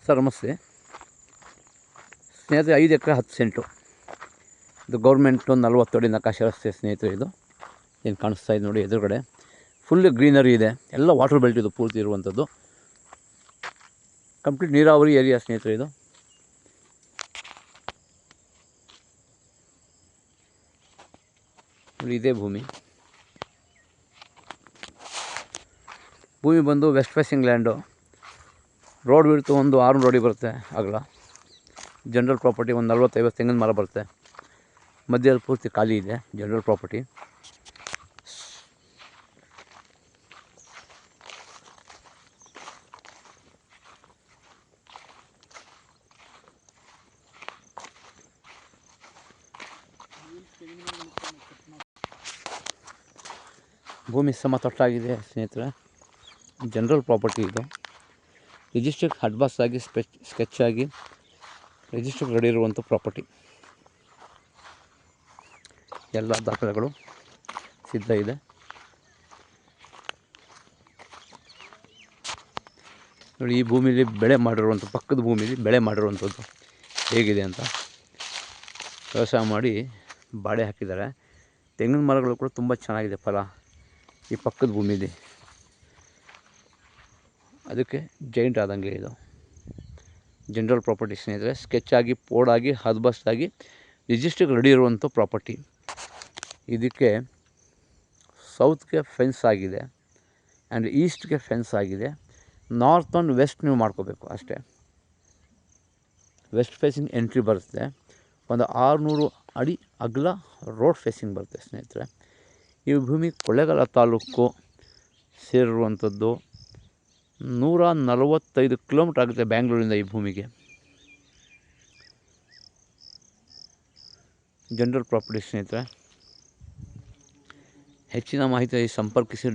Sir ನಮಸ್ತೆ ಸ್ನೇಹಿತರೆ, 5 ಎಕರೆ 10 scent. ಇದು ಗೌರ್ಮೆಂಟು 40 ಅಡಿ ನಕಾಶೆ ರಸ್ತೆ ಸ್ನೇಹಿತರೆ. ಇದು ಏನು ಕಾಣಿಸ್ತಾ ಇದೆ ನೋಡಿ ಎದುರುಗಡೆ, ಫುಲ್ ಗ್ರೀನರಿ ಇದೆ. ಎಲ್ಲ ವಾಟರ್ ಬೆಲ್ಟ್ ಇದು ಪೂರ್ತಿ ಇರುವಂಥದ್ದು. ಕಂಪ್ಲೀಟ್ ನೀರಾವರಿ ಏರಿಯಾ ಸ್ನೇಹಿತರೆ. ಇದು ನೋಡಿ, ಇದೇ ಭೂಮಿ ಬಂದು ವೆಸ್ಟ್ ಫೇಸಿಂಗ್ ಲ್ಯಾಂಡು. ರೋಡ್ ಬಿಡ್ತು ಒಂದು 600 ಅಡಿ ಬರುತ್ತೆ ಅಗಲ. ಜನರಲ್ ಪ್ರಾಪರ್ಟಿ ಒಂದು 40-50 ತೆಂಗಿನ ಮರ ಬರುತ್ತೆ. ಮಧ್ಯದಲ್ಲಿ ಪೂರ್ತಿ ಖಾಲಿ ಇದೆ ಜನರಲ್ ಪ್ರಾಪರ್ಟಿ. ಭೂಮಿ ಸಮತಟ್ಟಾಗಿದೆ ಸ್ನೇಹಿತರೆ. ಜನರಲ್ ಪ್ರಾಪರ್ಟಿ ಇದು. ರಿಜಿಸ್ಟ್ರಿಗೆ ಅಡ್ವಾನ್ಸ್ ಆಗಿ ಸ್ಕೆಚ್ ಆಗಿ ರಿಜಿಸ್ಟ್ರಿಗೆ ರೆಡಿ ಇರುವಂಥ ಪ್ರಾಪರ್ಟಿ. ಎಲ್ಲ ದಾಖಲೆಗಳು ಸಿದ್ಧ ಇದೆ. ನೋಡಿ, ಈ ಭೂಮಿಲಿ ಬೆಳೆ ಮಾಡಿರುವಂಥ, ಪಕ್ಕದ ಭೂಮಿಲಿ ಬೆಳೆ ಮಾಡಿರುವಂಥದ್ದು ಹೇಗಿದೆ ಅಂತ. ವ್ಯವಸಾಯ ಮಾಡಿ ಬಾಳೆ ಹಾಕಿದ್ದಾರೆ. ತೆಂಗಿನ ಮರಗಳು ಕೂಡ ತುಂಬ ಚೆನ್ನಾಗಿದೆ ಫಲ ಈ ಪಕ್ಕದ ಭೂಮಿಲಿ. ಅದಕ್ಕೆ ಜೈಂಟ್ ಆದಂಗೆ ಇದು ಜನರಲ್ ಪ್ರಾಪರ್ಟಿ ಸ್ನೇಹಿತರೆ. ಸ್ಕೆಚ್ ಆಗಿ, ಪೋಡಾಗಿ, ಹದ್ಬಸ್ತಾಗಿ ರಿಜಿಸ್ಟ್ರಿಗೆ ರೆಡಿ ಇರುವಂಥ ಪ್ರಾಪರ್ಟಿ. ಇದಕ್ಕೆ ಸೌತ್ಗೆ ಫೆನ್ಸ್ ಆಗಿದೆ ಆ್ಯಂಡ್ ಈಸ್ಟ್ಗೆ ಫೆನ್ಸ್ ಆಗಿದೆ. ನಾರ್ತ್ ಆ್ಯಂಡ್ ವೆಸ್ಟ್ ನೀವು ಮಾಡ್ಕೋಬೇಕು ಅಷ್ಟೇ. ವೆಸ್ಟ್ ಫೇಸಿಂಗ್ ಎಂಟ್ರಿ ಬರುತ್ತೆ. ಒಂದು 600 ಅಡಿ ಅಗಲ ರೋಡ್ ಫೇಸಿಂಗ್ ಬರುತ್ತೆ ಸ್ನೇಹಿತರೆ. ಈ ಭೂಮಿ ಕೊಳ್ಳೇಗಾಲ ತಾಲೂಕು ಸೇರಿರುವಂಥದ್ದು. 145 ಕಿಲೋಮೀಟ್ರ್ ಆಗುತ್ತೆ ಬ್ಯಾಂಗ್ಳೂರಿಂದ ಈ ಭೂಮಿಗೆ. ಜನರಲ್ ಪ್ರಾಪರ್ಟಿ ಸ್ನೇಹಿತರೆ. ಹೆಚ್ಚಿನ ಮಾಹಿತಿ ಸಂಪರ್ಕಿಸಿ.